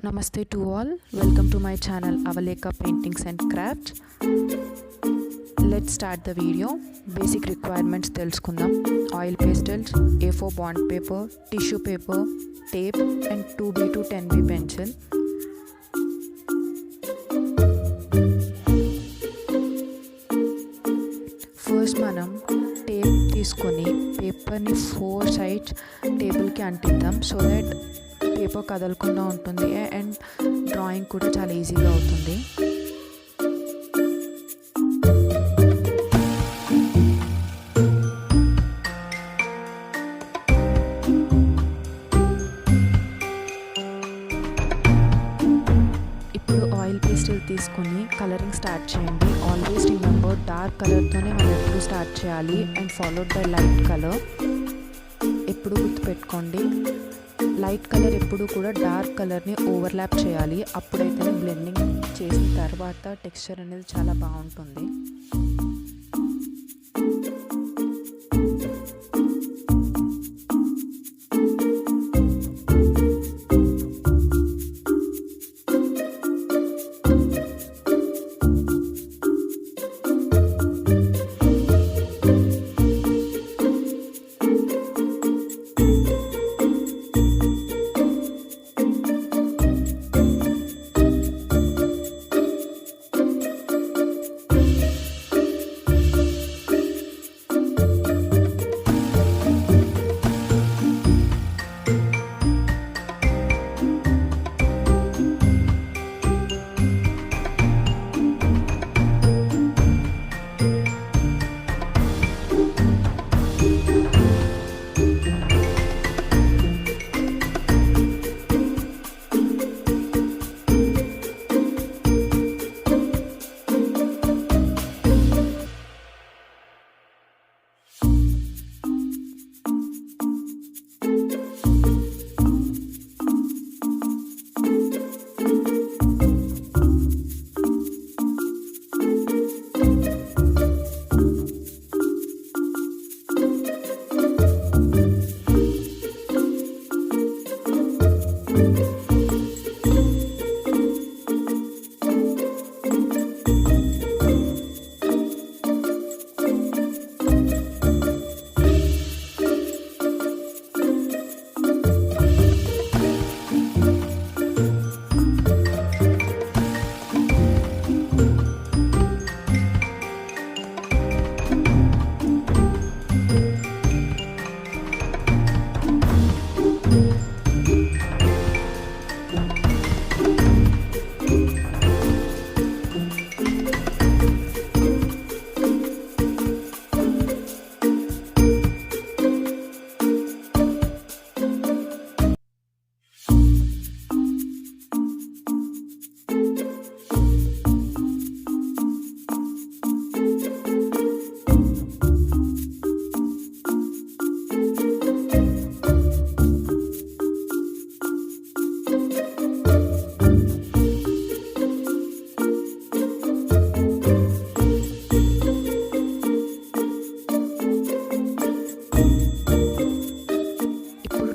Namaste to all. Welcome to my channel Avalekha Paintings and Crafts. Let's start the video. Basic requirements తెలుసుకుందాం. Oil pastels, A4 bond paper, tissue paper, tape and 2B to 10B pencil. First మనం tape తీసుకొని పేపర్ని 4 sides టేబుల్కి అంటిద్దాం so that paper కదలకుండా ఉంటుంది and drawing కూడా చాలా ఈజీగా అవుతుంది. ఇప్పుడు ఆయిల్ పేస్టల్ తీసుకొని కలరింగ్ స్టార్ట్ చేయండి. ఆల్వేస్ రిమెంబర్ డార్క్ కలర్తోనే మనం ఎప్పుడు స్టార్ట్ చేయాలి and followed by light colour. ఎప్పుడు గుర్తుపెట్టుకోండి, లైట్ కలర్ ఎప్పుడు కూడా డార్క్ కలర్ని ఓవర్లాప్ చేయాలి. అప్పుడైతే బ్లెండింగ్ చేసిన తర్వాత టెక్స్చర్ అనేది చాలా బాగుంటుంది.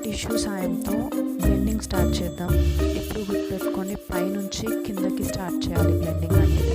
టిష్యూ సాయంతో బ్లెండింగ్ స్టార్ట్ చేద్దాం. ఎప్పుడు గుర్తుపెట్టుకొని పైనుంచి కిందకి స్టార్ట్ చేయాలి బ్లెండింగ్ అనేది.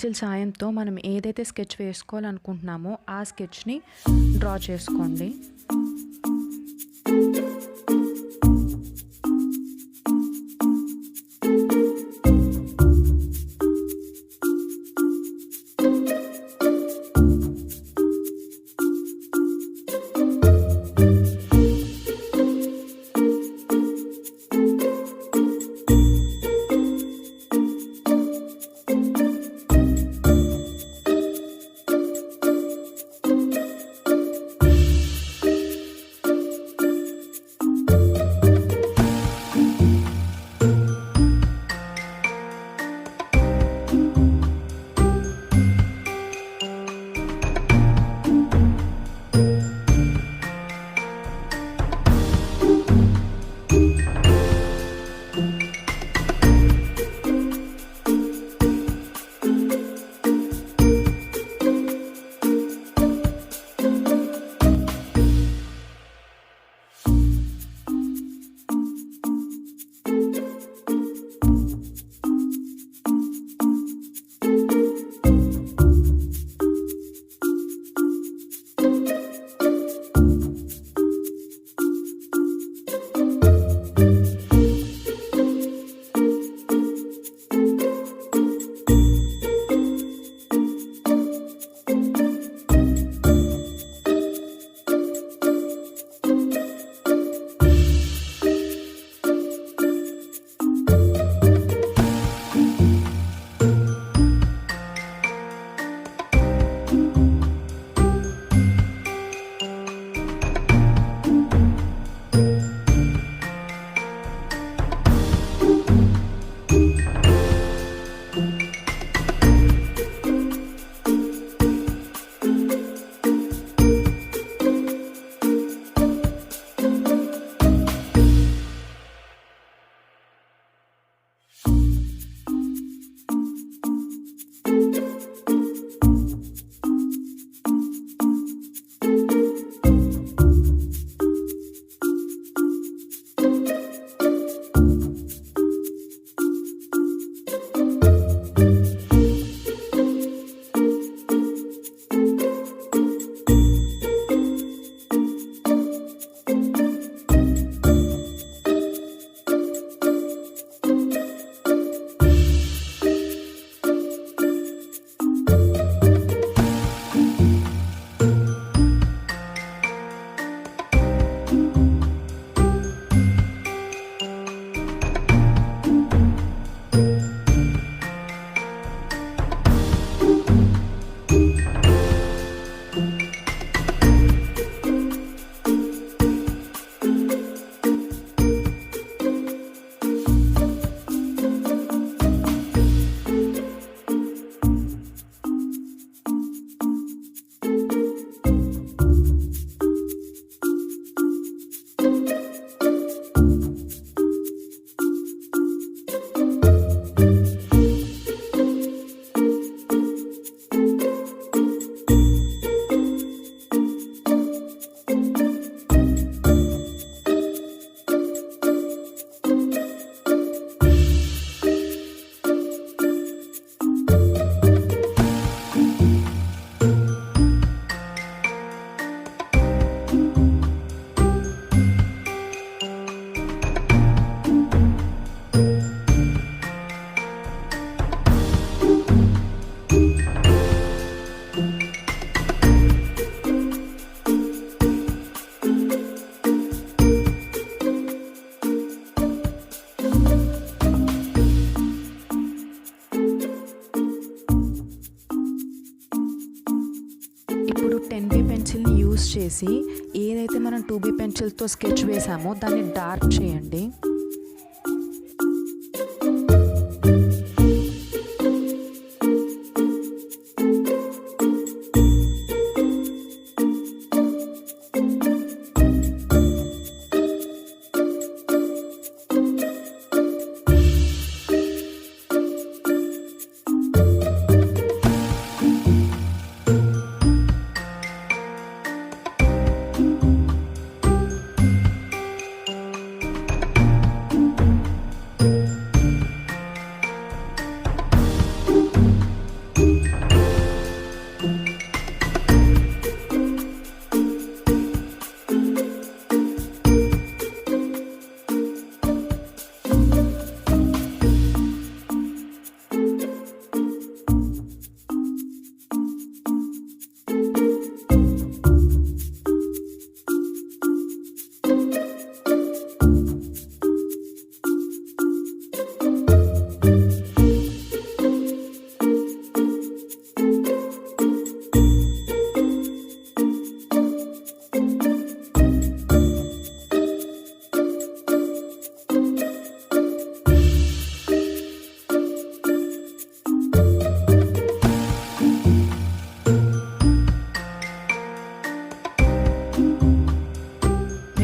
పెన్సిల్ సాయంతో మనం ఏదైతే స్కెచ్ వేసుకోవాలనుకుంటున్నామో ఆ స్కెచ్ని డ్రా చేసుకోండి. చేసి ఏదైతే మనం 2B పెన్సిల్తో స్కెచ్ వేసామో దాన్ని డార్క్ చేయండి.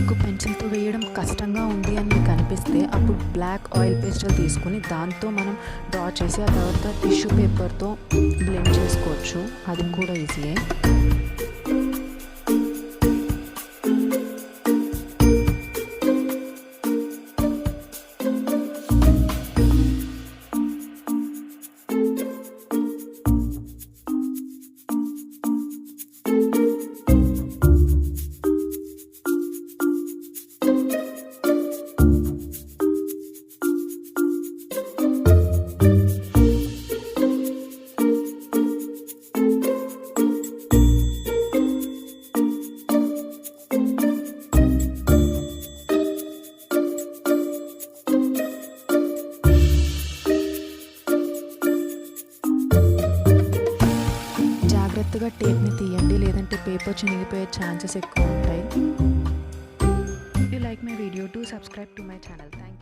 మీకు పెన్సిల్తో వేయడం కష్టంగా ఉంది అని మీకు అనిపిస్తే అప్పుడు బ్లాక్ ఆయిల్ పేస్టల్ తీసుకుని దాంతో మనం డ్రా చేసి ఆ తర్వాత టిష్యూ పేపర్తో బ్లెండ్ చేసుకోవచ్చు. అది కూడా ఈజీయే. జాగ్రత్తగా టేప్ని తీయండి, లేదంటే పేపర్ చినిగిపోయే ఛాన్సెస్ ఎక్కువ ఉంటాయి. If you like my video, do subscribe to my channel. Thank you.